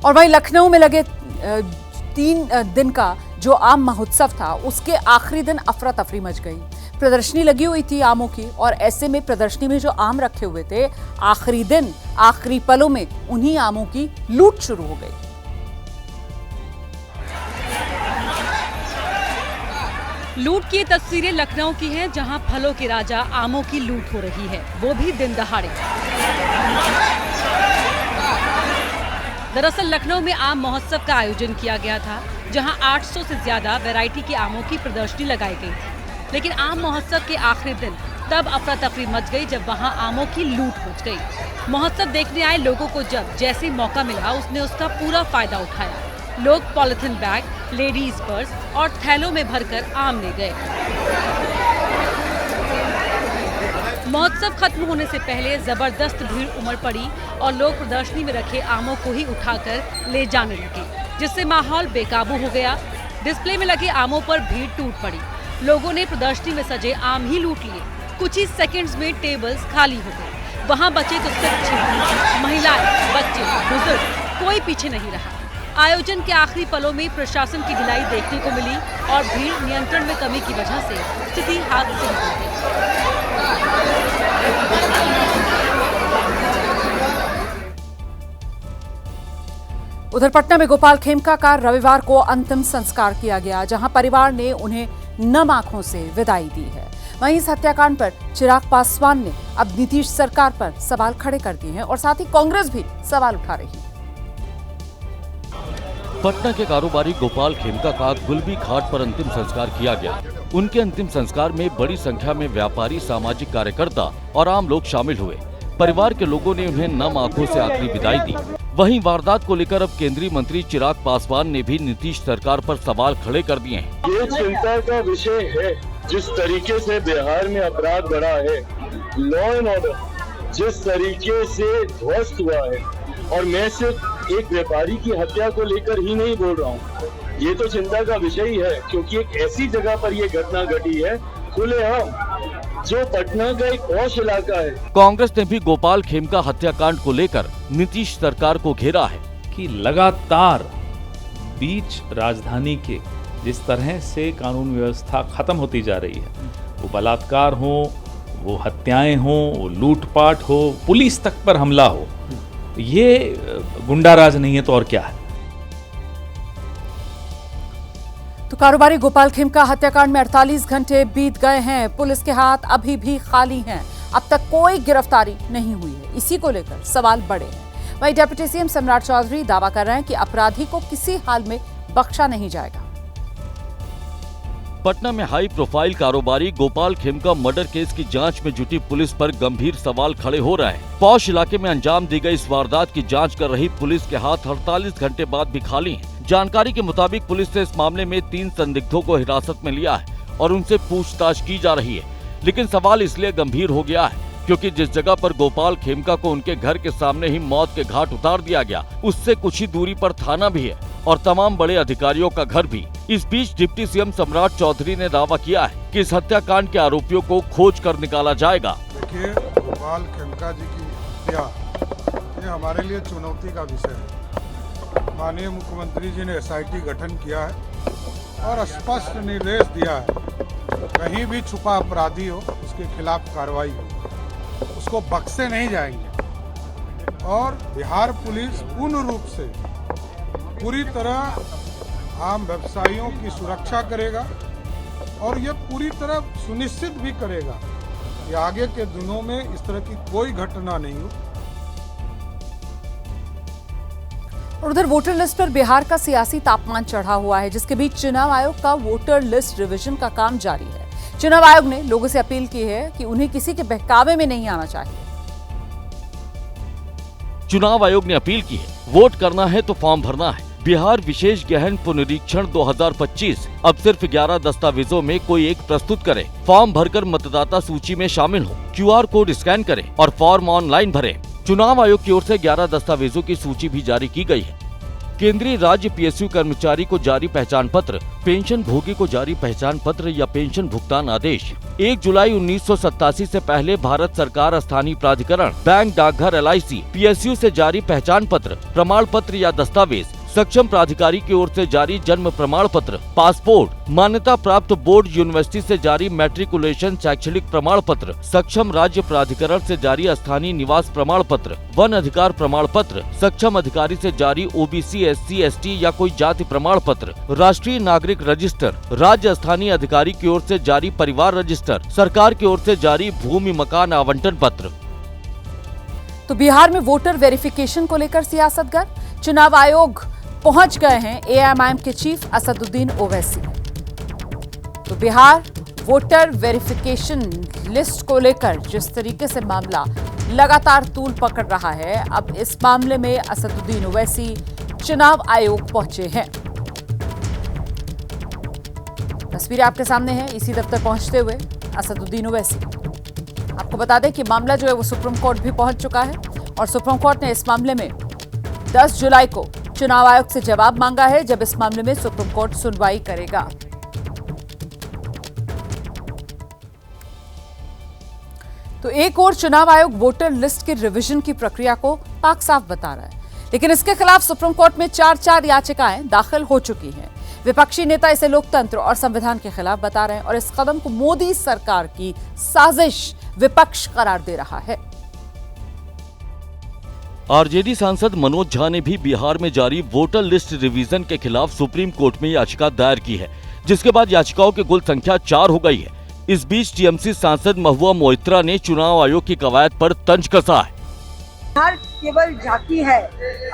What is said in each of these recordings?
और वहीं लखनऊ में लगे 3 दिन का जो आम महोत्सव था उसके आखिरी दिन अफरा तफरी मच गई। प्रदर्शनी लगी हुई थी आमों की और ऐसे में प्रदर्शनी में जो आम रखे हुए थे आखिरी दिन आखिरी पलों में उन्हीं आमों की लूट शुरू हो गई। लूट की तस्वीरें लखनऊ की हैं, जहां फलों के राजा आमों की लूट हो रही है, वो भी दिन दहाड़े। दरअसल लखनऊ में आम महोत्सव का आयोजन किया गया था, जहां 800 से ज्यादा वैरायटी के आमों की प्रदर्शनी लगाई गई थी। लेकिन आम महोत्सव के आखिरी दिन तब अफरा तफरी मच गई जब वहां आमों की लूट मच गई। महोत्सव देखने आए लोगों को जब जैसे मौका मिला उसने उसका पूरा फायदा उठाया। लोग पॉलिथीन बैग, लेडीज पर्स और थैलों में भरकर आम ले गए। महोत्सव खत्म होने से पहले जबरदस्त भीड़ उमड़ पड़ी और लोग प्रदर्शनी में रखे आमों को ही उठाकर ले जाने लगे, जिससे माहौल बेकाबू हो गया। डिस्प्ले में लगे आमों पर भीड़ टूट पड़ी। लोगों ने प्रदर्शनी में सजे आम ही लूट लिए। कुछ ही सेकंड्स में टेबल्स खाली हो गए। वहां बचे तो सिर्फ महिलाएं, बच्चे, बुजुर्ग, कोई पीछे नहीं रहा। आयोजन के आखिरी पलों में प्रशासन की ढिलाई देखने को मिली और भीड़ नियंत्रण में कमी की वजह से स्थिति हाथ से निकल गई। उधर पटना में गोपाल खेमका का रविवार को अंतिम संस्कार किया गया, जहां परिवार ने उन्हें नम आंखों से विदाई दी है। वहीं इस हत्याकांड पर चिराग पासवान ने अब नीतीश सरकार पर सवाल खड़े कर दिए हैं और साथ ही कांग्रेस भी सवाल उठा रही है। पटना के कारोबारी गोपाल खेमका का गुलबी घाट पर अंतिम संस्कार किया गया। उनके अंतिम संस्कार में बड़ी संख्या में व्यापारी, सामाजिक कार्यकर्ता और आम लोग शामिल हुए। परिवार के लोगों ने उन्हें नम आंखों से आखिरी विदाई दी। वहीं वारदात को लेकर अब केंद्रीय मंत्री चिराग पासवान ने भी नीतीश सरकार पर सवाल खड़े कर दिए हैं। ये चिंता का विषय है जिस तरीके से बिहार में अपराध बढ़ा है, लॉ एंड ऑर्डर जिस तरीके से ध्वस्त हुआ है, और मैं सिर्फ एक व्यापारी की हत्या को लेकर ही नहीं बोल रहा हूँ, ये तो चिंता का विषय ही है क्योंकि एक ऐसी जगह पर ये घटना घटी है खुलेआम, जो पटना का एक पॉश इलाका है। कांग्रेस ने भी गोपाल खेमका हत्याकांड को लेकर नीतीश सरकार को घेरा है कि लगातार बीच राजधानी के जिस तरह से कानून व्यवस्था खत्म होती जा रही है, वो बलात्कार हो, वो हत्याएं हो, वो लूटपाट हो, पुलिस तक पर हमला हो, ये गुंडाराज नहीं है तो और क्या है। तो कारोबारी गोपाल खेमका हत्याकांड में 48 घंटे बीत गए हैं। पुलिस के हाथ अभी भी खाली हैं। अब तक कोई गिरफ्तारी नहीं हुई है। इसी को लेकर सवाल बड़े हैं। वहीं डिप्टी सीएम सम्राट चौधरी दावा कर रहे हैं कि अपराधी को किसी हाल में बख्शा नहीं जाएगा। पटना में हाई प्रोफाइल कारोबारी गोपाल खेमका मर्डर केस की जांच में जुटी पुलिस पर गंभीर सवाल खड़े हो रहे हैं। पौष इलाके में अंजाम दी गई इस वारदात की जांच कर रही पुलिस के हाथ 48 घंटे बाद भी खाली हैं। जानकारी के मुताबिक पुलिस ने इस मामले में 3 संदिग्धों को हिरासत में लिया है और उनसे पूछताछ की जा रही है। लेकिन सवाल इसलिए गंभीर हो गया है क्योंकि जिस जगह पर गोपाल खेमका को उनके घर के सामने ही मौत के घाट उतार दिया गया, उससे कुछ ही दूरी पर थाना भी है और तमाम बड़े अधिकारियों का घर भी। इस बीच डिप्टी सीएम सम्राट चौधरी ने दावा किया है कि इस हत्याकांड के आरोपियों को खोज कर निकाला जाएगा। देखिए, गोपाल खेमका जी की हत्या ये हमारे लिए चुनौती का विषय है। माननीय मुख्यमंत्री जी ने एसआईटी गठन किया है और स्पष्ट निर्देश दिया है कहीं भी छुपा अपराधी हो उसके खिलाफ कार्रवाई हो, उसको बख्शे नहीं जाएंगे। और बिहार पुलिस पूर्ण रूप से पूरी तरह आम व्यवसायियों की सुरक्षा करेगा और ये पूरी तरह सुनिश्चित भी करेगा कि आगे के दिनों में इस तरह की कोई घटना नहीं हो। उधर वोटर लिस्ट पर बिहार का सियासी तापमान चढ़ा हुआ है, जिसके बीच चुनाव आयोग का वोटर लिस्ट रिवीजन का काम जारी है। चुनाव आयोग ने लोगों से अपील की है कि उन्हें किसी के बहकावे में नहीं आना चाहिए। चुनाव आयोग ने अपील की है, वोट करना है तो फॉर्म भरना है। बिहार विशेष गहन पुनरीक्षण 2025 अब सिर्फ 11 दस्तावेजों में कोई एक प्रस्तुत करे, फॉर्म भरकर मतदाता सूची में शामिल हो, QR कोड स्कैन करें और फॉर्म ऑनलाइन भरें। चुनाव आयोग की ओर से 11 दस्तावेजों की सूची भी जारी की गई है। केंद्रीय राज्य पीएसयू कर्मचारी को जारी पहचान पत्र, पेंशन भोगी को जारी पहचान पत्र या पेंशन भुगतान आदेश। 1 जुलाई 1987 से पहले भारत सरकार, स्थानीय प्राधिकरण, बैंक, डाकघर, LIC, पीएसयू से जारी पहचान पत्र, प्रमाण पत्र या दस्तावेज, सक्षम प्राधिकारी की ओर से जारी जन्म प्रमाण पत्र, पासपोर्ट, मान्यता प्राप्त बोर्ड यूनिवर्सिटी से जारी मैट्रिकुलेशन शैक्षणिक प्रमाण पत्र, सक्षम राज्य प्राधिकरण से जारी स्थानीय निवास प्रमाण पत्र, वन अधिकार प्रमाण पत्र, सक्षम अधिकारी से जारी OBC, SC, ST या कोई जाति प्रमाण पत्र, राष्ट्रीय नागरिक रजिस्टर, राज्य स्थानीय अधिकारी की ओर से जारी परिवार रजिस्टर, सरकार की ओर से जारी भूमि मकान आवंटन पत्र। तो बिहार में वोटर वेरिफिकेशन को लेकर सियासत गर्म। चुनाव आयोग पहुंच गए हैं AIMIM के चीफ असदुद्दीन ओवैसी। तो बिहार वोटर वेरिफिकेशन लिस्ट को लेकर जिस तरीके से मामला लगातार तूल पकड़ रहा है, अब इस मामले में असदुद्दीन ओवैसी चुनाव आयोग पहुंचे हैं। तस्वीरें आपके सामने हैं इसी दफ्तर पहुंचते हुए असदुद्दीन ओवैसी। आपको बता दें कि मामला जो है वो सुप्रीम कोर्ट भी पहुंच चुका है और सुप्रीम कोर्ट ने इस मामले में 10 जुलाई को चुनाव आयोग से जवाब मांगा है, जब इस मामले में सुप्रीम कोर्ट सुनवाई करेगा। तो एक और चुनाव आयोग वोटर लिस्ट के रिवीजन की प्रक्रिया को पाक साफ बता रहा है, लेकिन इसके खिलाफ सुप्रीम कोर्ट में 4 याचिकाएं दाखिल हो चुकी हैं। विपक्षी नेता इसे लोकतंत्र और संविधान के खिलाफ बता रहे हैं और इस कदम को मोदी सरकार की साजिश विपक्ष करार दे रहा है। आरजेडी सांसद मनोज झा ने भी बिहार में जारी वोटर लिस्ट रिवीजन के खिलाफ सुप्रीम कोर्ट में याचिका दायर की है, जिसके बाद याचिकाओं की कुल संख्या 4 हो गई है। इस बीच टीएमसी सांसद महुआ मोइत्रा ने चुनाव आयोग की कवायद पर तंज कसा है। बिहार केवल झांकी है,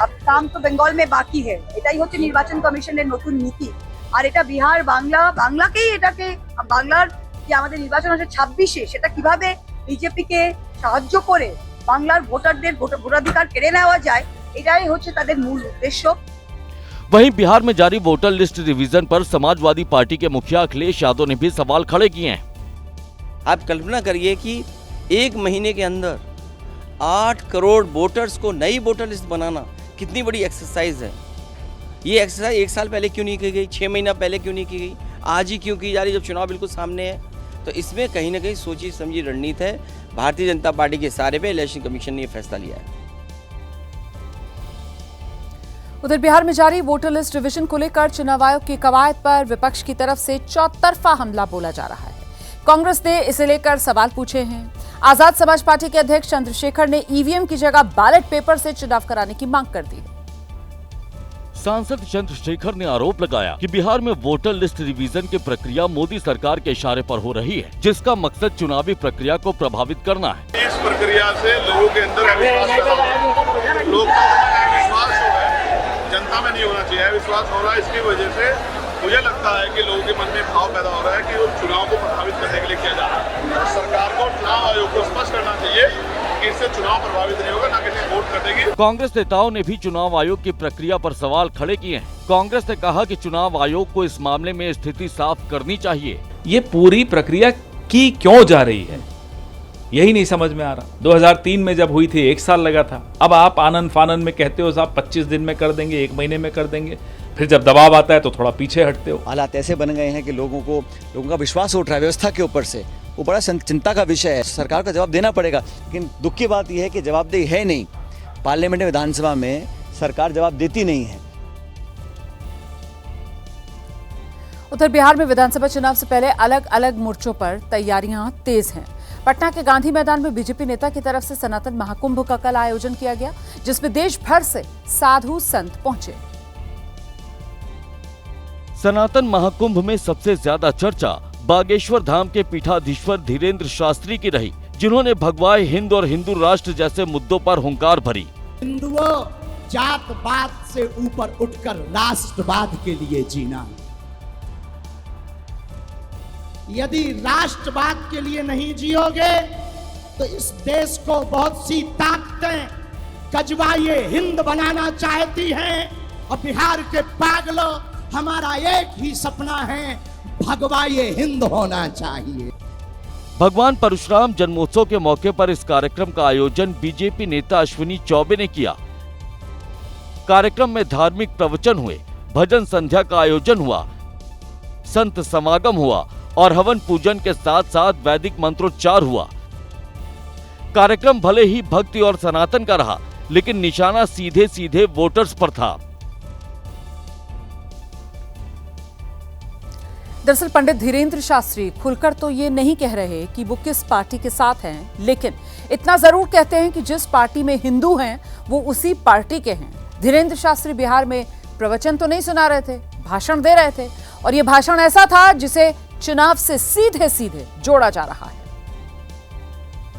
अब काम तो बंगाल में बाकी है। এটাই হচ্ছে নির্বাচন কমিশনের নতুন নীতি। আর এটা বিহার বাংলাকেই এটাকে বাংলার যে আমাদের নির্বাচন আছে 26-এ, সেটা কিভাবে বিজেপিকে সাহায্য করে বাংলার ভোটারদের ভোটাধিকার কেড়ে নেওয়া যায়, এটাই হচ্ছে তাদের মূল উদ্দেশ্য। वहीं बिहार में जारी वोटर लिस्ट रिवीजन पर समाजवादी पार्टी के मुखिया अखिलेश यादव ने भी सवाल खड़े किए हैं। आप कल्पना करिए कि 1 महीने के अंदर 8 करोड़ वोटर्स को नई वोटर लिस्ट बनाना कितनी बड़ी एक्सरसाइज है। ये एक्सरसाइज 1 साल पहले क्यों नहीं की गई, 6 महीना पहले क्यों नहीं की गई, आज ही क्यों की जा रही जब चुनाव बिल्कुल सामने है। तो इसमें कहीं ना कहीं सोची समझी रणनीति है। भारतीय जनता पार्टी के इशारे पे इलेक्शन कमीशन ने यह फैसला लिया है। उधर बिहार में जारी वोटर लिस्ट रिवीजन को लेकर चुनाव आयोग की कवायद पर विपक्ष की तरफ से चौतरफा हमला बोला जा रहा है। कांग्रेस ने इसे लेकर सवाल पूछे हैं। आजाद समाज पार्टी के अध्यक्ष चंद्रशेखर ने ईवीएम की जगह बैलेट पेपर से चुनाव कराने की मांग कर दी है। सांसद चंद्रशेखर ने आरोप लगाया कि बिहार में वोटर लिस्ट रिवीजन की प्रक्रिया मोदी सरकार के इशारे पर हो रही है, जिसका मकसद चुनावी प्रक्रिया को प्रभावित करना है। इस प्रक्रिया से लोगों के अंदर विश्वास हो रहा है, जनता में नहीं होना चाहिए, विश्वास हो रहा है। इसकी वजह से मुझे लगता है कि लोगों के मन में भाव पैदा हो रहा है कि वो चुनाव को प्रभावित करने के लिए किया जा रहा है। तो सरकार को चुनाव आयोग को स्पष्ट करना चाहिए कि इससे चुनाव प्रभावित नहीं होगा, ना किसी वोट कटेगी। कांग्रेस नेताओं ने भी चुनाव आयोग की प्रक्रिया पर सवाल खड़े किए हैं। कांग्रेस ने कहा कि चुनाव आयोग को इस मामले में स्थिति साफ करनी चाहिए। ये पूरी प्रक्रिया की क्यों जा रही है, यही नहीं समझ में आ रहा। 2003 में जब हुई थी 1 साल लगा था, अब आप आनंद फानन में कहते हो साहब 25 दिन में कर देंगे, 1 महीने में कर देंगे, फिर जब दबाव आता है तो थोड़ा पीछे हटते हो। हालात ऐसे बन गए हैं कि लोगों का विश्वास उठ रहा है व्यवस्था के ऊपर से, वो बड़ा चिंता का विषय है। सरकार को जवाब देना पड़ेगा, लेकिन दुख की बात यह है कि जवाबदेही है नहीं। पार्लियामेंट में, विधानसभा में सरकार जवाब देती नहीं है। उधर बिहार में विधानसभा चुनाव से पहले अलग अलग मोर्चों पर तैयारियां तेज हैं। पटना के गांधी मैदान में बीजेपी नेता की तरफ से सनातन महाकुंभ का कल आयोजन किया गया, जिसमें देश भर से साधु संत पहुंचे। सनातन महाकुंभ में सबसे ज्यादा चर्चा बागेश्वर धाम के पीठाधीश्वर धीरेन्द्र शास्त्री की रही, जिन्होंने भगवाए हिंद और हिंदू राष्ट्र जैसे मुद्दों पर हुंकार भरी। हिंदुओं, जात पात से ऊपर उठकर राष्ट्रवाद के लिए जीना। यदि राष्ट्रवाद के लिए नहीं जियोगे तो इस देश को बहुत सी ताकतें कजवाए हिंद बनाना चाहती हैं, और बिहार के पागलों, हमारा एक ही सपना है, भगवाए हिंद होना चाहिए। भगवान परशुराम जन्मोत्सव के मौके पर इस कार्यक्रम का आयोजन बीजेपी नेता अश्विनी चौबे ने किया। कार्यक्रम में धार्मिक प्रवचन हुए, भजन संध्या का आयोजन हुआ, संत समागम हुआ और हवन पूजन के साथ साथ वैदिक मंत्रोच्चार हुआ। कार्यक्रम भले ही भक्ति और सनातन का रहा, लेकिन निशाना सीधे सीधे वोटर्स पर था। दरअसल पंडित धीरेन्द्र शास्त्री खुलकर तो ये नहीं कह रहे कि वो किस पार्टी के साथ हैं, लेकिन इतना जरूर कहते हैं कि जिस पार्टी में हिंदू हैं वो उसी पार्टी के हैं। धीरेन्द्र शास्त्री बिहार में प्रवचन तो नहीं सुना रहे थे, भाषण दे रहे थे, और ये भाषण ऐसा था जिसे चुनाव से सीधे सीधे जोड़ा जा रहा है।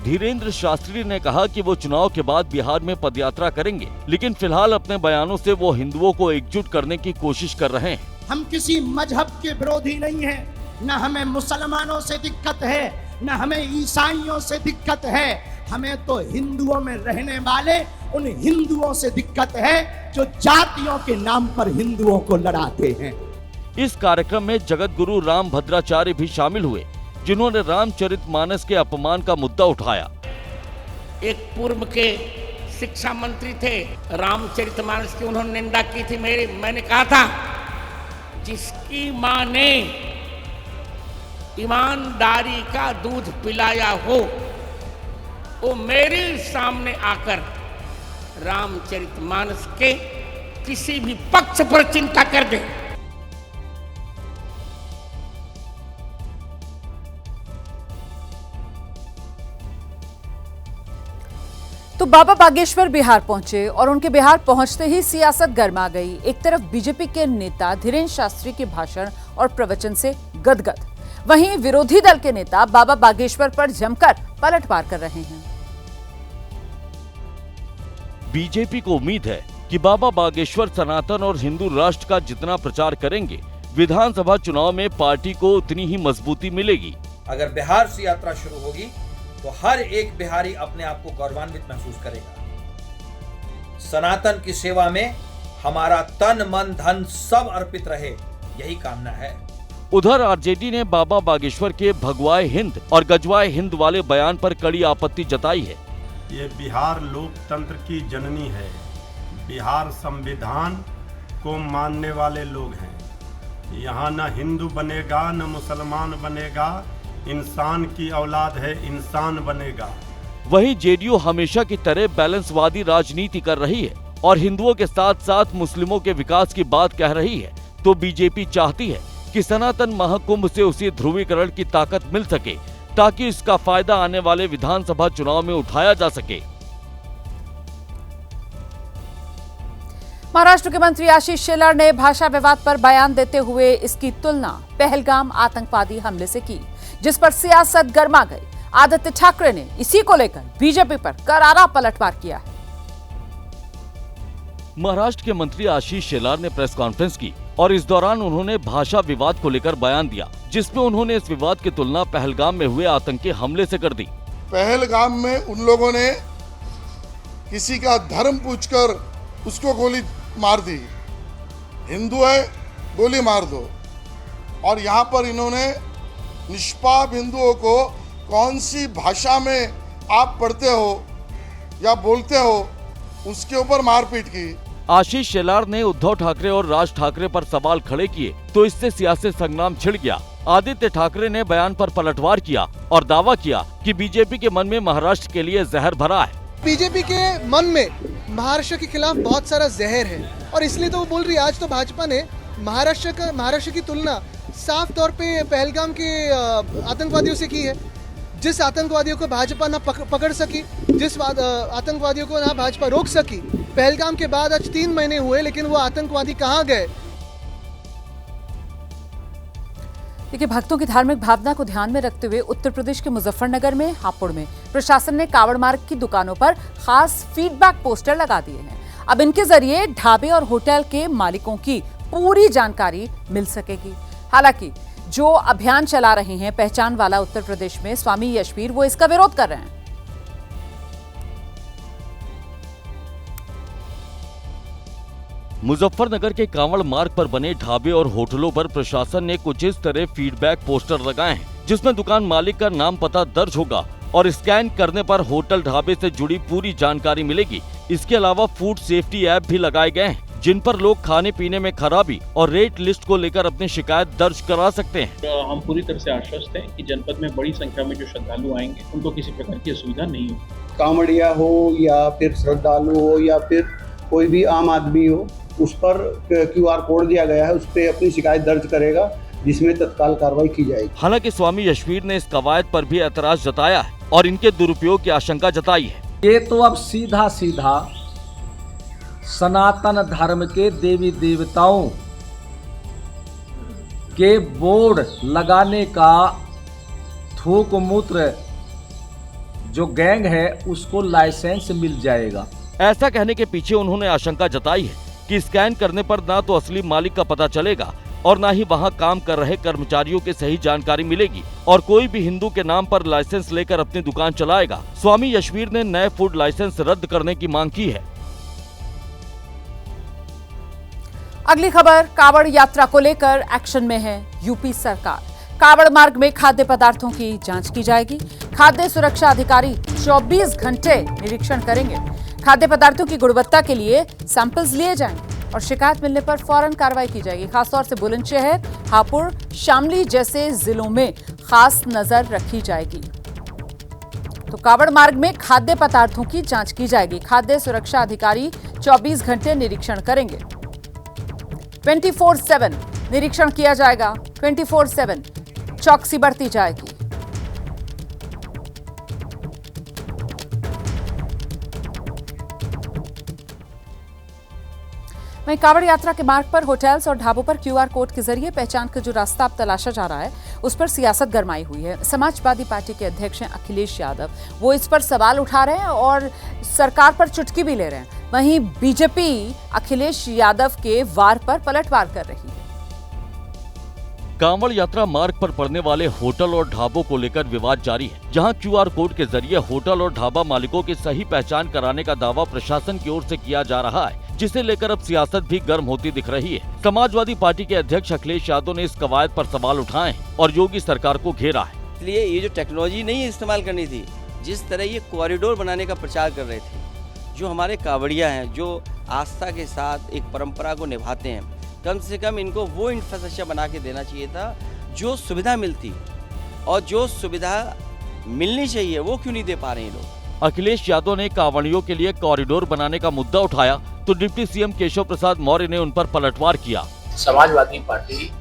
धीरेन्द्र शास्त्री ने कहा कि वो चुनाव के बाद बिहार में पदयात्रा करेंगे, लेकिन फिलहाल अपने बयानों से वो हिंदुओं को एकजुट करने की कोशिश कर रहे हैं। हम किसी मजहब के विरोधी नहीं हैं, न हमें मुसलमानों से दिक्कत है, न हमें ईसाइयों से दिक्कत है, हमें तो हिंदुओं में रहने वाले उन हिंदुओं से दिक्कत है जो जातियों के नाम पर हिंदुओं को लड़ाते हैं। इस कार्यक्रम में जगत गुरु राम भद्राचार्य भी शामिल हुए, जिन्होंने रामचरितमानस के अपमान का मुद्दा उठाया। एक पूर्व के शिक्षा मंत्री थे, रामचरितमानस की उन्होंने निंदा की थी। मैंने कहा था जिसकी मां ने ईमानदारी का दूध पिलाया हो वो मेरे सामने आकर रामचरितमानस के किसी भी पक्ष पर चिंता कर दे। तो बाबा बागेश्वर बिहार पहुंचे और उनके बिहार पहुंचते ही सियासत गर्मा गई। एक तरफ बीजेपी के नेता धीरेन्द्र शास्त्री के भाषण और प्रवचन से गदगद, वहीं विरोधी दल के नेता बाबा बागेश्वर पर जमकर पलटवार कर रहे हैं। बीजेपी को उम्मीद है कि बाबा बागेश्वर सनातन और हिंदू राष्ट्र का जितना प्रचार करेंगे, विधानसभा चुनाव में पार्टी को उतनी ही मजबूती मिलेगी। अगर बिहार से यात्रा शुरू होगी तो हर एक बिहारी अपने आप को गौरवान्वित महसूस करेगा। सनातन की सेवा में हमारा तन मन धन सब अर्पित रहे, यही कामना है। उधर आरजेडी ने बाबा बागेश्वर के भगवाए हिंद और गजवाए हिंद वाले बयान पर कड़ी आपत्ति जताई है। ये बिहार लोकतंत्र की जननी है, बिहार संविधान को मानने वाले लोग हैं। यहाँ न हिंदू बनेगा न मुसलमान बनेगा, इंसान की औलाद है, इंसान बनेगा। वहीं जेडीयू हमेशा की तरह बैलेंसवादी राजनीति कर रही है और हिंदुओं के साथ साथ मुस्लिमों के विकास की बात कह रही है। तो बीजेपी चाहती है कि सनातन महाकुंभ से उसी ध्रुवीकरण की ताकत मिल सके, ताकि इसका फायदा आने वाले विधानसभा चुनाव में उठाया जा सके। महाराष्ट्र के मंत्री आशीष शेलार ने भाषा विवाद पर बयान देते हुए इसकी तुलना पहलगाम आतंकवादी हमले से की, जिस पर सियासत गर्मा गई। आदित्य ठाकरे ने इसी को लेकर बीजेपी पर करारा पलटवार किया है। महाराष्ट्र के मंत्री आशीष शेलार ने प्रेस कॉन्फ्रेंस की और इस दौरान उन्होंने भाषा विवाद को लेकर बयान दिया, जिसमें उन्होंने इस विवाद की तुलना पहलगाम में हुए आतंकी हमले से कर दी। पहलगाम में उन लोगों ने किसी का धर्म पूछकर उसको गोली मार दी, हिंदू है गोली मार दो, और यहाँ पर इन्होंने निष्पाप हिंदुओं को कौन सी भाषा में आप पढ़ते हो या बोलते हो उसके ऊपर मारपीट की। आशीष शेलार ने उद्धव ठाकरे और राज ठाकरे पर सवाल खड़े किए तो इससे सियासी संग्राम छिड़ गया। आदित्य ठाकरे ने बयान पर पलटवार किया और दावा किया कि बीजेपी के मन में महाराष्ट्र के लिए जहर भरा है। बीजेपी के मन में महाराष्ट्र के खिलाफ बहुत सारा जहर है और इसलिए तो वो बोल रही है। आज तो भाजपा ने महाराष्ट्र की तुलना साफ तौर पे पहलगाम के आतंकवादियों से की है। जिस आतंकवादियों को भाजपा ना पकड़ सकी, जिस आतंकवादियों को ना भाजपा रोक सकी, पहलगाम के बाद आज 3 महीने हुए, लेकिन वो आतंकवादी कहाँ गए? देखिए, भक्तों की धार्मिक भावना को ध्यान में रखते हुए उत्तर प्रदेश के मुजफ्फरनगर में हापुड़ में प्रशासन ने कावड़ मार्ग की दुकानों पर खास फीडबैक पोस्टर लगा दिए हैं। अब इनके जरिए ढाबे और होटल के मालिकों की पूरी जानकारी मिल सकेगी। हालांकि जो अभियान चला रहे हैं पहचान वाला उत्तर प्रदेश में स्वामी यशवीर, वो इसका विरोध कर रहे हैं। मुजफ्फरनगर के कांवड़ मार्ग पर बने ढाबे और होटलों पर प्रशासन ने कुछ इस तरह फीडबैक पोस्टर लगाए हैं, जिसमें दुकान मालिक का नाम पता दर्ज होगा और स्कैन करने पर होटल ढाबे से जुड़ी पूरी जानकारी मिलेगी। इसके अलावा फूड सेफ्टी ऐप भी लगाए गए हैं, जिन पर लोग खाने पीने में खराबी और रेट लिस्ट को लेकर अपनी शिकायत दर्ज करा सकते हैं। हम पूरी तरह से आश्वस्त हैं कि जनपद में बड़ी संख्या में जो श्रद्धालु आएंगे उनको किसी प्रकार की असुविधा नहीं होगी। कांवड़िया हो या फिर श्रद्धालु हो या फिर कोई भी आम आदमी हो, उस पर QR कोड दिया गया है, उस पर अपनी शिकायत दर्ज करेगा, जिसमें तत्काल कार्रवाई की जाएगी। हालांकि स्वामी यशवीर ने इस कवायद पर भी ऐतराज जताया है और इनके दुरुपयोग की आशंका जताई है। ये तो अब सीधा सीधा सनातन धर्म के देवी देवताओं के बोर्ड लगाने का थूक मूत्र जो गैंग है उसको लाइसेंस मिल जाएगा। ऐसा कहने के पीछे उन्होंने आशंका जताई है कि स्कैन करने पर ना तो असली मालिक का पता चलेगा और ना ही वहां काम कर रहे कर्मचारियों की सही जानकारी मिलेगी और कोई भी हिंदू के नाम पर लाइसेंस लेकर अपनी दुकान चलाएगा। स्वामी यशवीर ने नए फूड लाइसेंस रद्द करने की मांग की है। अगली खबर, कावड़ यात्रा को लेकर एक्शन में है यूपी सरकार। कावड़ मार्ग में खाद्य पदार्थों की जांच की जाएगी। खाद्य सुरक्षा अधिकारी 24 घंटे निरीक्षण करेंगे। खाद्य पदार्थों की गुणवत्ता के लिए सैंपल्स लिए जाएंगे और शिकायत मिलने पर फौरन कार्रवाई की जाएगी। खासतौर से बुलंदशहर, हापुड़, शामली जैसे जिलों में खास नजर रखी जाएगी। तो कावड़ मार्ग में खाद्य पदार्थों की जांच की जाएगी। खाद्य सुरक्षा अधिकारी 24 घंटे निरीक्षण करेंगे। 24/7 निरीक्षण किया जाएगा। 24/7 चौकसी बढ़ती जाएगी। वहीं कावड़ यात्रा के मार्ग पर होटल्स और ढाबों पर QR कोड के जरिए पहचान का जो रास्ता अब तलाशा जा रहा है, उस पर सियासत गरमाई हुई है। समाजवादी पार्टी के अध्यक्ष हैं अखिलेश यादव, वो इस पर सवाल उठा रहे हैं और सरकार पर चुटकी भी ले रहे हैं। वहीं बीजेपी अखिलेश यादव के वार पर पलटवार कर रही है। कांवड़ यात्रा मार्ग पर पड़ने वाले होटल और ढाबों को लेकर विवाद जारी है, जहां QR कोड के जरिए होटल और ढाबा मालिकों की सही पहचान कराने का दावा प्रशासन की ओर से किया जा रहा है, जिसे लेकर अब सियासत भी गर्म होती दिख रही है। समाजवादी पार्टी के अध्यक्ष अखिलेश यादव ने इस कवायद पर सवाल उठाए और योगी सरकार को घेरा है। इसलिए ये जो टेक्नोलॉजी नहीं इस्तेमाल करनी थी, जिस तरह ये कॉरिडोर बनाने का प्रचार कर रहे थे, जो हमारे कावड़िया हैं, जो आस्था के साथ एक परंपरा को निभाते हैं, कम से कम इनको वो इंफ्रास्ट्रक्चर बना के देना चाहिए था जो सुविधा मिलती, और जो सुविधा मिलनी चाहिए वो क्यों नहीं दे पा रहे हैं लोग। अखिलेश यादव ने कांवड़ियों के लिए कॉरिडोर बनाने का मुद्दा उठाया तो डिप्टी सीएम केशव प्रसाद मौर्य ने उन पर पलटवार किया। समाजवादी पार्टी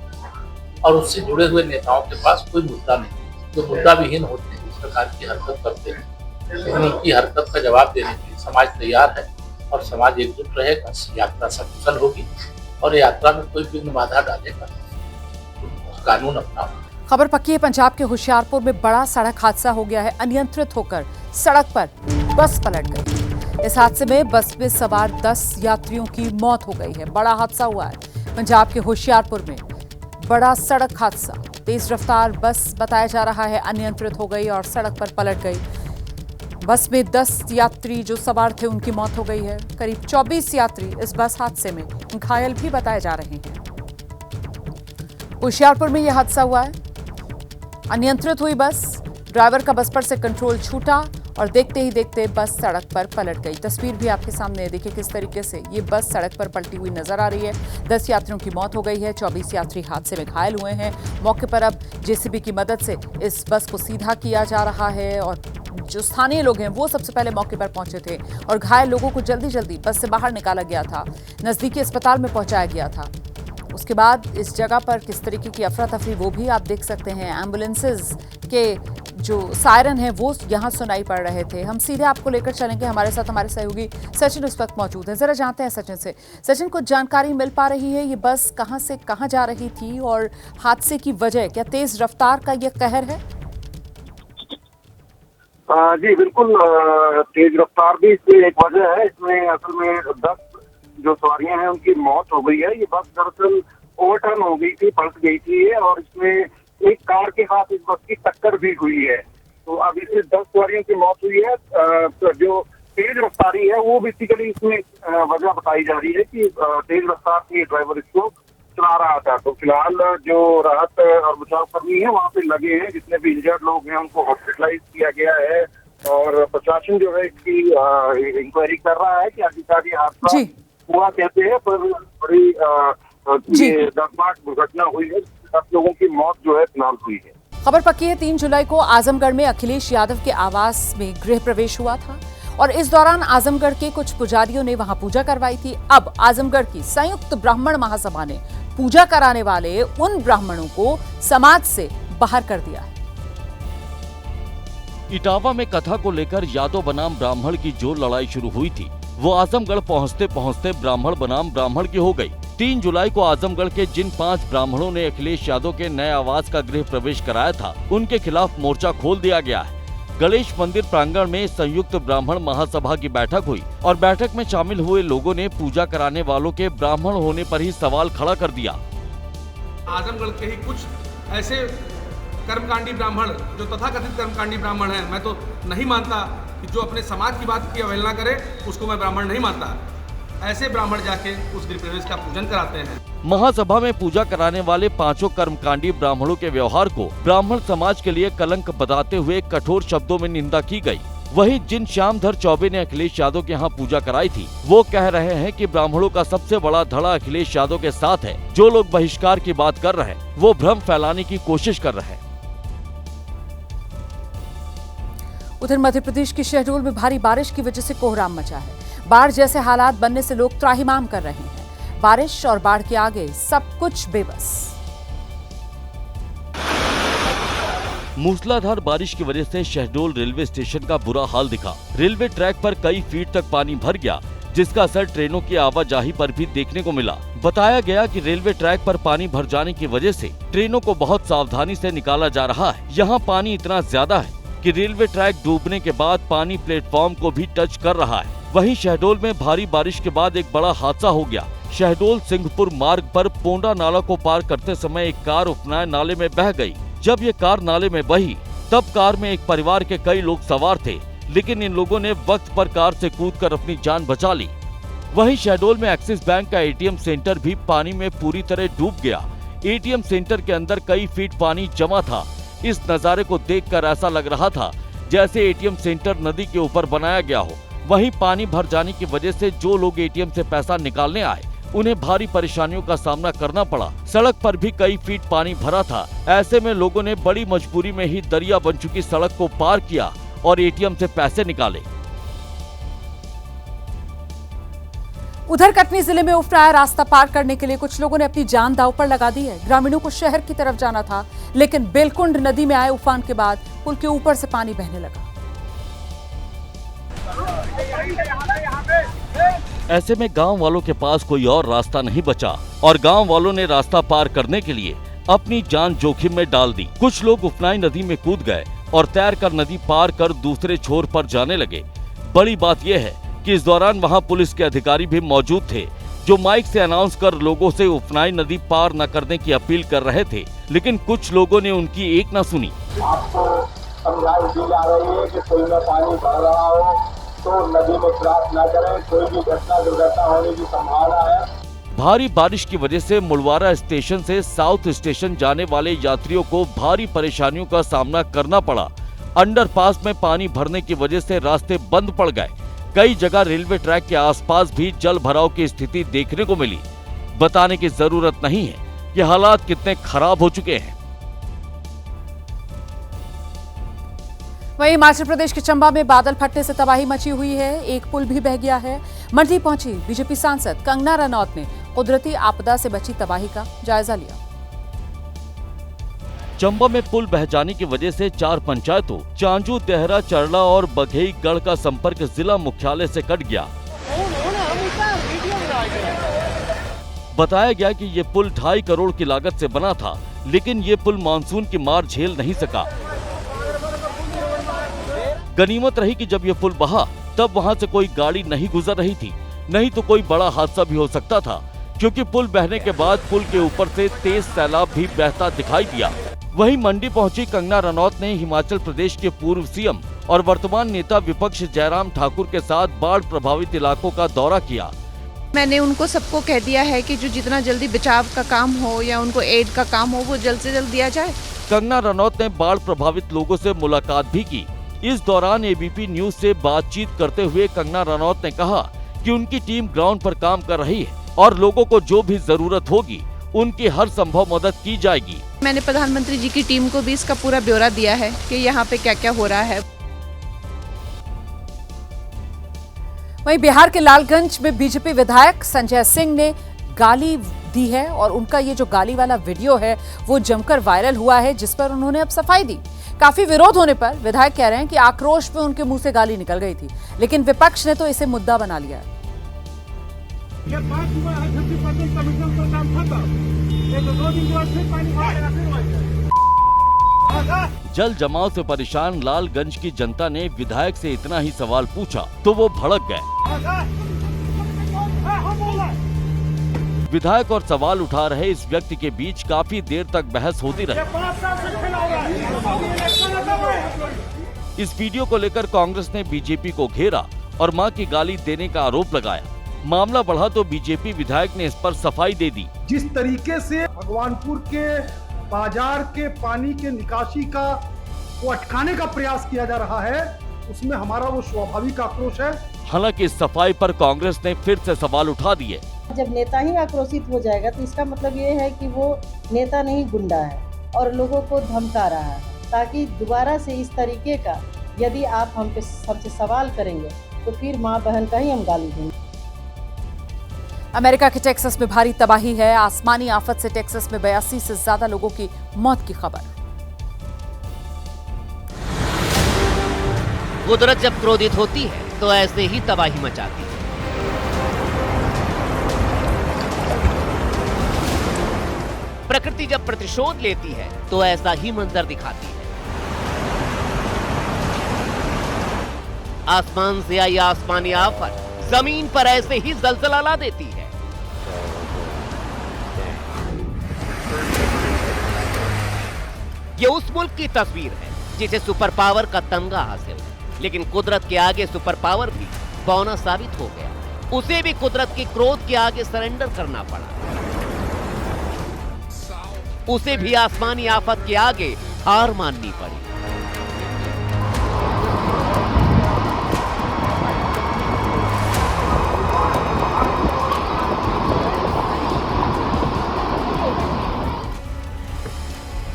और उससे जुड़े हुए नेताओं के पास कोई मुद्दा नहीं, जो मुद्दा विहीन होते हैं, इस प्रकार की हरकत करते हैं। उनकी हरकत का जवाब देने के लिए समाज तैयार है और समाज एकजुट रहेगा। यात्रा सफल होगी और यात्रा में कोई विघ्न बाधा डालेगा, कानून अपना। खबर पक्की है, पंजाब के होशियारपुर में बड़ा सड़क हादसा हो गया है। अनियंत्रित होकर सड़क पर बस पलट गई। इस हादसे में बस में सवार 10 यात्रियों की मौत हो गई है। बड़ा हादसा हुआ है पंजाब के होशियारपुर में। बड़ा सड़क हादसा, तेज रफ्तार बस बताया जा रहा है अनियंत्रित हो गई और सड़क पर पलट गई। बस में 10 यात्री जो सवार थे उनकी मौत हो गई है। करीब 24 यात्री इस बस हादसे में घायल भी बताए जा रहे हैं। होशियारपुर में यह हादसा हुआ है। अनियंत्रित हुई बस, ड्राइवर का बस पर से कंट्रोल छूटा और देखते ही देखते बस सड़क पर पलट गई। तस्वीर भी आपके सामने है, देखिए किस तरीके से ये बस सड़क पर पलटी हुई नजर आ रही है। 10 यात्रियों की मौत हो गई है, 24 यात्री हादसे में घायल हुए हैं। मौके पर अब JCB की मदद से इस बस को सीधा किया जा रहा है और जो स्थानीय लोग हैं वो सबसे पहले मौके पर पहुंचे थे और घायल लोगों को जल्दी जल्दी बस से बाहर निकाला गया था, नजदीकी अस्पताल में पहुंचाया गया था। उसके बाद इस जगह पर किस तरीके की अफरा तफरी वो भी आप देख सकते हैं। एम्बुलेंसेज के जो सायरन है वो यहाँ सुनाई पड़ रहे थे। हम सीधे आपको लेकर चलेंगे, हमारे साथ हमारे सहयोगी सचिन उस वक्त मौजूद है। जरा जानते हैं सचिन से। सचिन, कुछ जानकारी मिल पा रही है, ये बस कहाँ से कहाँ जा रही थी और हादसे की वजह क्या तेज रफ्तार का ये कहर है? जी बिल्कुल, तेज रफ्तार भी इसकी एक वजह है। इसमें असल में 10 जो सवारियां हैं उनकी मौत हो गई है। ये बस दरअसल ओवरटर्न हो गई थी, पलट गई थी और इसमें एक कार के साथ इस बस की टक्कर भी हुई है। तो अब इसमें 10 सवारियों की मौत हुई है। तो जो तेज रफ्तारी है वो बेसिकली इसमें वजह बताई जा रही है कि तेज रफ्तार के ड्राइवर इसको चला रहा था। तो फिलहाल जो राहत और बचाव कर्मी है वहाँ पे लगे हैं, जितने भी इंजर्ड लोग हैं उनको हॉस्पिटलाइज किया गया है और प्रशासन जो है इसकी इंक्वायरी कर रहा है कि आखिरकार ये हादसा हुआ कैसे है। पर बड़ी ये दर्दनाक दुर्घटना हुई है, 10 लोगों की मौत जो है फिलहाल हुई है। खबर पक्की है, 3 जुलाई को आजमगढ़ में अखिलेश यादव के आवास में गृह प्रवेश हुआ था और इस दौरान आजमगढ़ के कुछ पुजारियों ने वहां पूजा करवाई थी। अब आजमगढ़ की संयुक्त ब्राह्मण महासभा ने पूजा कराने वाले उन ब्राह्मणों को समाज से बाहर कर दिया है। इटावा में कथा को लेकर यादव बनाम ब्राह्मण की जो लड़ाई शुरू हुई थी वो आजमगढ़ पहुंचते पहुंचते ब्राह्मण बनाम ब्राह्मण की हो गई। 3 जुलाई को आजमगढ़ के जिन 5 ब्राह्मणों ने अखिलेश यादव के नए आवास का गृह प्रवेश कराया था उनके खिलाफ मोर्चा खोल दिया गया है। गणेश मंदिर प्रांगण में संयुक्त ब्राह्मण महासभा की बैठक हुई और बैठक में शामिल हुए लोगों ने पूजा कराने वालों के ब्राह्मण होने पर ही सवाल खड़ा कर दिया। आजमगढ़ के ही कुछ ऐसे कर्मकांडी ब्राह्मण जो तथाकथित कर्मकांडी ब्राह्मण हैं, मैं तो नहीं मानता कि जो अपने समाज की बात की अवहेलना करे उसको मैं ब्राह्मण नहीं मानता। ऐसे ब्राह्मण जाके उस गृह प्रवेश का पूजन कराते हैं। महासभा में पूजा कराने वाले 5 कर्मकांडी ब्राह्मणों के व्यवहार को ब्राह्मण समाज के लिए कलंक बताते हुए कठोर शब्दों में निंदा की गई। वहीं जिन श्यामधर चौबे ने अखिलेश यादव के यहाँ पूजा कराई थी वो कह रहे हैं कि ब्राह्मणों का सबसे बड़ा धड़ा अखिलेश यादव के साथ है। जो लोग बहिष्कार की बात कर रहे हैं वो भ्रम फैलाने की कोशिश कर रहे हैं। उधर मध्य प्रदेश की शहडोल में भारी बारिश की वजह से कोहराम मचा है। बाढ़ जैसे हालात बनने से लोग त्राहिमाम कर रहे हैं। बारिश और बाढ़ के आगे सब कुछ बेबस। मूसलाधार बारिश की वजह से शहडोल रेलवे स्टेशन का बुरा हाल दिखा। रेलवे ट्रैक पर कई फीट तक पानी भर गया, जिसका असर ट्रेनों की आवाजाही पर भी देखने को मिला। बताया गया कि रेलवे ट्रैक पर पानी भर जाने की वजह से ट्रेनों को बहुत सावधानी से निकाला जा रहा है। यहाँ पानी इतना ज्यादा है कि रेलवे ट्रैक डूबने के बाद पानी प्लेटफॉर्म को भी टच कर रहा है। वहीं शहडोल में भारी बारिश के बाद एक बड़ा हादसा हो गया। शहडोल सिंहपुर मार्ग पर पोंडा नाला को पार करते समय एक कार उपनाए नाले में बह गई। जब ये कार नाले में बही तब कार में एक परिवार के कई लोग सवार थे, लेकिन इन लोगों ने वक्त पर कार से कूदकर अपनी जान बचा ली। वहीं शहडोल में एक्सिस बैंक का एटीएम सेंटर भी पानी में पूरी तरह डूब गया। एटीएम सेंटर के अंदर कई फीट पानी जमा था। इस नजारे को देखकर ऐसा लग रहा था जैसे एटीएम सेंटर नदी के ऊपर बनाया गया हो। वहीं पानी भर जाने की वजह से जो लोग एटीएम से पैसा निकालने आए उन्हें भारी परेशानियों का सामना करना पड़ा। सड़क पर भी कई फीट पानी भरा था। ऐसे में लोगों ने बड़ी मजबूरी में ही दरिया बन चुकी सड़क को पार किया और एटीएम से पैसे निकाले। उधर कटनी जिले में उफराया रास्ता पार करने के लिए कुछ लोगों ने अपनी जान दांव पर लगा दी है। ग्रामीणों को शहर की तरफ जाना था, लेकिन बेलकुंड नदी में आए उफान के बाद पुल के ऊपर से पानी बहने लगा। ऐसे में गांव वालों के पास कोई और रास्ता नहीं बचा और गांव वालों ने रास्ता पार करने के लिए अपनी जान जोखिम में डाल दी। कुछ लोग उफनाई नदी में कूद गए और तैरकर नदी पार कर दूसरे छोर पर जाने लगे। बड़ी बात यह है कि इस दौरान वहां पुलिस के अधिकारी भी मौजूद थे, जो माइक से अनाउंस कर लोगों से उफनाई नदी पार न करने की अपील कर रहे थे, लेकिन कुछ लोगों ने उनकी एक न सुनी। आपको समझाई दी जा रही है कि कोई में पानी भर रहा हो तो नदी में क्रॉस न करें, कोई भी घटना दुर्घटना होने की संभावना है। भारी बारिश की वजह से मुलवारा स्टेशन से साउथ स्टेशन जाने वाले यात्रियों को भारी परेशानियों का सामना करना पड़ा। अंडरपास में पानी भरने की वजह से रास्ते बंद पड़ गए। कई जगह रेलवे ट्रैक के आसपास भी जल भराव की स्थिति देखने को मिली। बताने की जरूरत नहीं है कि हालात कितने खराब हो चुके हैं। वहीं हिमाचल प्रदेश के चंबा में बादल फटने से तबाही मची हुई है। एक पुल भी बह गया है। मंडी पहुंची बीजेपी सांसद कंगना रनौत ने कुदरती आपदा से बची तबाही का जायजा लिया। चंबा में पुल बह जाने की वजह से 4 पंचायतों चांजू, देहरा, चरला और बघेईगढ़ का संपर्क जिला मुख्यालय से कट गया। बताया गया कि ये पुल 2.5 करोड़ की लागत से बना था, लेकिन ये पुल मानसून की मार झेल नहीं सका। गनीमत रही कि जब ये पुल बहा तब वहां से कोई गाड़ी नहीं गुजर रही थी, नहीं तो कोई बड़ा हादसा भी हो सकता था, क्योंकि पुल बहने के बाद पुल के ऊपर से तेज सैलाब भी बहता दिखाई दिया। वहीं मंडी पहुंची कंगना रनौत ने हिमाचल प्रदेश के पूर्व सीएम और वर्तमान नेता विपक्ष जयराम ठाकुर के साथ बाढ़ प्रभावित इलाकों का दौरा किया। मैंने उनको सबको कह दिया है कि जो जितना जल्दी बचाव का काम हो या उनको एड का काम हो वो जल्द से जल्द दिया जाए। कंगना रनौत ने बाढ़ प्रभावित लोगों से मुलाकात भी की। इस दौरान एबीपी न्यूज से बातचीत करते हुए कंगना रनौत ने कहा कि उनकी टीम ग्राउंड पर काम कर रही है और लोगों को जो भी जरूरत होगी उनकी हर संभव मदद की जाएगी। मैंने प्रधानमंत्री जी की टीम को भी इसका पूरा ब्यौरा दिया है कि यहाँ पे क्या क्या हो रहा है। वहीं बिहार के लालगंज में बीजेपी विधायक संजय सिंह ने गाली दी है और उनका ये जो गाली वाला वीडियो है वो जमकर वायरल हुआ है, जिस पर उन्होंने अब सफाई दी। काफी विरोध होने पर विधायक कह रहे हैं कि आक्रोश में उनके मुंह से गाली निकल गई थी, लेकिन विपक्ष ने तो इसे मुद्दा बना लिया है। जल जमाव से परेशान लालगंज की जनता ने विधायक से इतना ही सवाल पूछा तो वो भड़क गए। विधायक और सवाल उठा रहे इस व्यक्ति के बीच काफी देर तक बहस होती रही। इस वीडियो को लेकर कांग्रेस ने बीजेपी को घेरा और मां की गाली देने का आरोप लगाया। मामला बढ़ा तो बीजेपी विधायक ने इस पर सफाई दे दी। जिस तरीके से भगवानपुर के बाजार के पानी के निकासी का को अटकाने का प्रयास किया जा रहा है, उसमें हमारा वो स्वाभाविक आक्रोश है। हालांकि इस सफाई पर कांग्रेस ने फिर से सवाल उठा दिए। जब नेता ही आक्रोशित हो जाएगा तो इसका मतलब ये है कि वो नेता नहीं गुंडा है और लोगों को धमका रहा है, ताकि दोबारा से इस तरीके का यदि आप हमसे सवाल करेंगे तो फिर माँ बहन का ही हम गाली देंगे। अमेरिका के टेक्सास में भारी तबाही है। आसमानी आफत से टेक्सास में 82 से ज्यादा लोगों की मौत की खबर। कुदरत जब क्रोधित होती है तो ऐसे ही तबाही मचाती है। प्रकृति जब प्रतिशोध लेती है तो ऐसा ही मंजर दिखाती है। आसमान से आई आसमानी आफत जमीन पर ऐसे ही जलजला ला देती है। ये उस मुल्क की तस्वीर है जिसे सुपर पावर का तमगा हासिल है, लेकिन कुदरत के आगे सुपर पावर भी बौना साबित हो गया। उसे भी कुदरत के क्रोध के आगे सरेंडर करना पड़ा। उसे भी आसमानी आफत के आगे हार माननी पड़ी।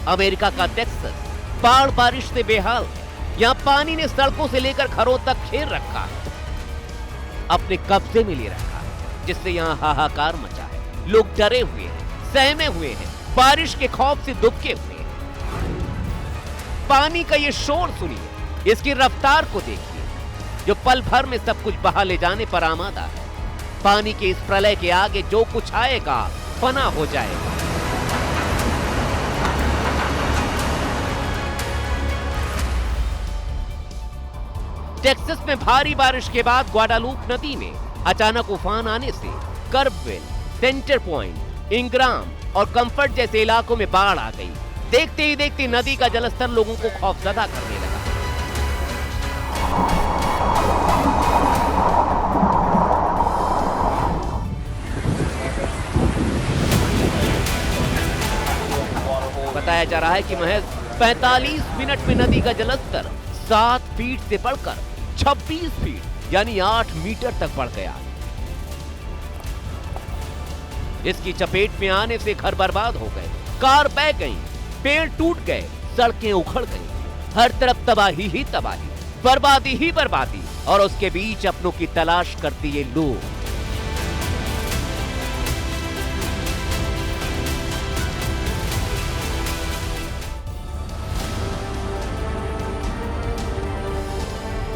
अमेरिका का टेक्सास बाढ़ बारिश से बेहाल है। यहाँ पानी ने सड़कों से लेकर घरों तक घेर रखा है, अपने कब्जे में ले रखा है, जिससे यहाँ हाहाकार मचा है। लोग डरे हुए हैं, सहमे हुए हैं, बारिश के खौफ से दुबके हुए हैं। पानी का ये शोर सुनिए, इसकी रफ्तार को देखिए, जो पल भर में सब कुछ बहा ले जाने पर आमादा है। पानी के इस प्रलय के आगे जो कुछ आएगा फना हो जाएगा। टेक्सास में भारी बारिश के बाद ग्वाडालूप नदी में अचानक उफान आने से कर्बवेल, सेंटर पॉइंट, इंग्राम और कंफर्ट जैसे इलाकों में बाढ़ आ गई। देखते ही देखते नदी का जलस्तर लोगों को खौफजदा करने लगा। बताया जा रहा है कि महज 45 मिनट में नदी का जलस्तर 7 फीट से बढ़कर 26 फीट यानी 8 मीटर तक बढ़ गया। इसकी चपेट में आने से घर बर्बाद हो गए, कार बह गई, पेड़ टूट गए, सड़कें उखड़ गई। हर तरफ तबाही ही तबाही, बर्बादी ही बर्बादी, और उसके बीच अपनों की तलाश करती ये लोग।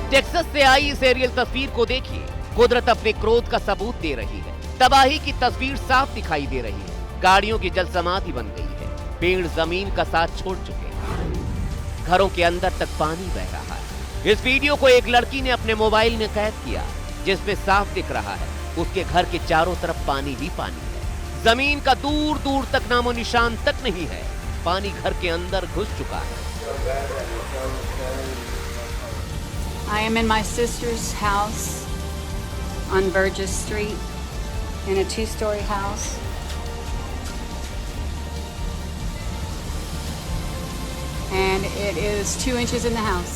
टेक्सास से आई इस एरियल तस्वीर को देखिए। कुदरत अपने क्रोध का सबूत दे रही है। तबाही की तस्वीर साफ दिखाई दे रही है। गाड़ियों की जल समाधि बन गई है, पेड़ जमीन का साथ छोड़ चुके हैं, घरों के अंदर तक पानी बह रहा है। इस वीडियो को एक लड़की ने अपने मोबाइल में कैद किया, जिसमें साफ दिख रहा है उसके घर के चारों तरफ पानी ही पानी है। जमीन का दूर दूर तक नामो निशान तक नहीं है। पानी घर के अंदर घुस चुका है। I am in my sister's house on Burgess Street. in a 2-story house. And it is 2 inches in the house.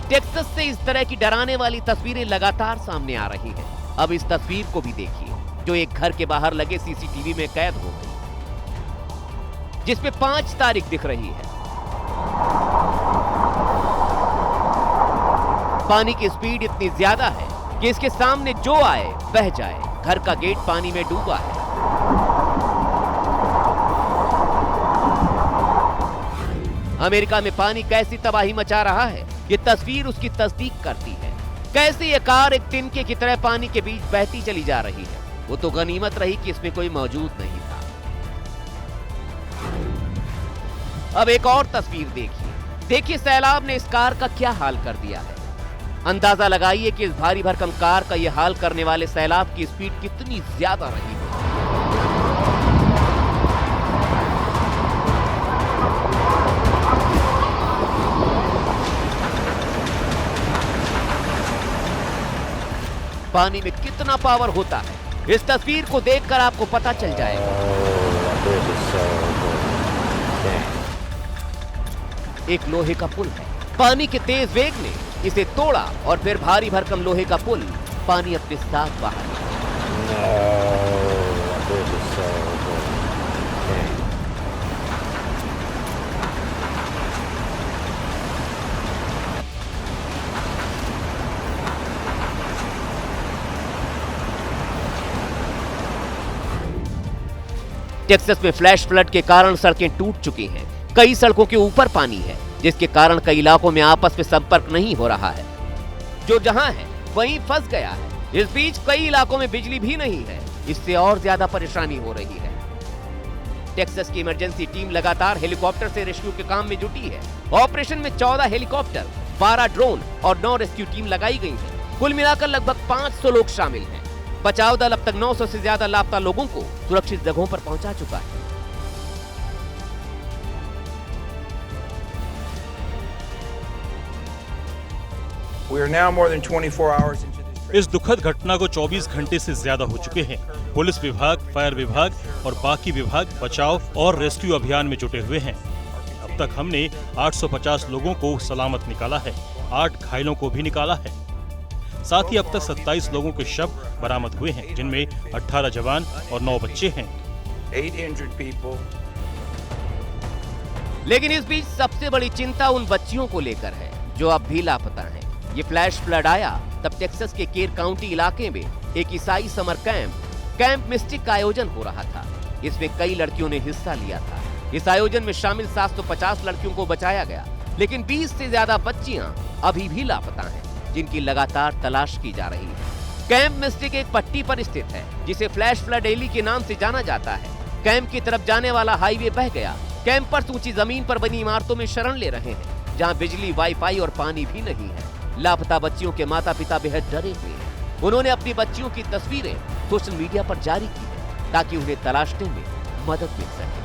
Texas से इस तरह की डराने वाली तस्वीरें लगातार सामने आ रही हैं। अब इस तस्वीर को भी देखिए, जो एक घर के बाहर लगे सीसीटीवी में कैद हो गई, जिसमें 5 तारीख दिख रही है। पानी की स्पीड इतनी ज्यादा है कि इसके सामने जो आए बह जाए। घर का गेट पानी में डूबा है। अमेरिका में पानी कैसी तबाही मचा रहा है, ये तस्वीर उसकी तस्दीक करती है। कैसे ये कार एक तिनके की तरह पानी के बीच बहती चली जा रही है। वो तो गनीमत रही कि इसमें कोई मौजूद नहीं था। अब एक और तस्वीर देखिए सैलाब ने इस कार का क्या हाल कर दिया है। अंदाजा लगाइए कि इस भारी भरकम कार का ये हाल करने वाले सैलाब की स्पीड कितनी ज्यादा रही है। पानी में कितना पावर होता है, इस तस्वीर को देखकर आपको पता चल जाएगा। एक लोहे का पुल है। पानी के तेज वेग ने इसे तोड़ा और फिर भारी भरकम लोहे का पुल पानी अपने साथ बाहर निकाला। टेक्सास में फ्लैश फ्लड के कारण सड़कें टूट चुकी हैं। कई सड़कों के ऊपर पानी है, जिसके कारण कई इलाकों में आपस में संपर्क नहीं हो रहा है। जो जहां है वहीं फंस गया है। इस बीच कई इलाकों में बिजली भी नहीं है। इससे और ज्यादा परेशानी हो रही है। टेक्सास की इमरजेंसी टीम लगातार हेलीकॉप्टर से रेस्क्यू के काम में जुटी है। ऑपरेशन में 14 हेलीकॉप्टर, 12 ड्रोन और 9 रेस्क्यू टीम लगाई गई है। कुल मिलाकर लगभग 500 लोग शामिल हैं। बचाव दल अब तक 900 से ज्यादा लापता लोगों को सुरक्षित जगहों पर पहुंचा चुका है। इस दुखद घटना को 24 घंटे से ज्यादा हो चुके हैं। पुलिस विभाग, फायर विभाग और बाकी विभाग बचाव और रेस्क्यू अभियान में जुटे हुए हैं। अब तक हमने 850 लोगों को सलामत निकाला है, 8 घायलों को भी निकाला है। साथ ही अब तक 27 लोगों के शव बरामद हुए हैं, जिनमें 18 जवान और 9 बच्चे हैं। लेकिन इस बीच सबसे बड़ी चिंता उन बच्चियों को लेकर है जो अब भी लापता हैं। ये फ्लैश फ्लड आया तब टेक्सास के केर काउंटी इलाके में एक ईसाई समर कैंप मिस्टिक का आयोजन हो रहा था। इसमें कई लड़कियों ने हिस्सा लिया था। इस आयोजन में शामिल 750 लड़कियों को बचाया गया, लेकिन 20 से ज्यादा बच्चियां अभी भी लापता हैं, जिनकी लगातार तलाश की जा रही है। कैंप मिस्टिक एक पट्टी पर स्थित है, जिसे फ्लैश फ्लड एली के नाम से जाना जाता है। कैंप की तरफ जाने वाला हाईवे बह गया। कैंपर्स ऊंची जमीन पर बनी इमारतों में शरण ले रहे हैं, जहां बिजली, वाईफाई और पानी भी नहीं है। लापता बच्चियों के माता पिता बेहद डरे हुए हैं। उन्होंने अपनी बच्चियों की तस्वीरें सोशल मीडिया पर जारी की है, ताकि उन्हें तलाशने में मदद मिल सके।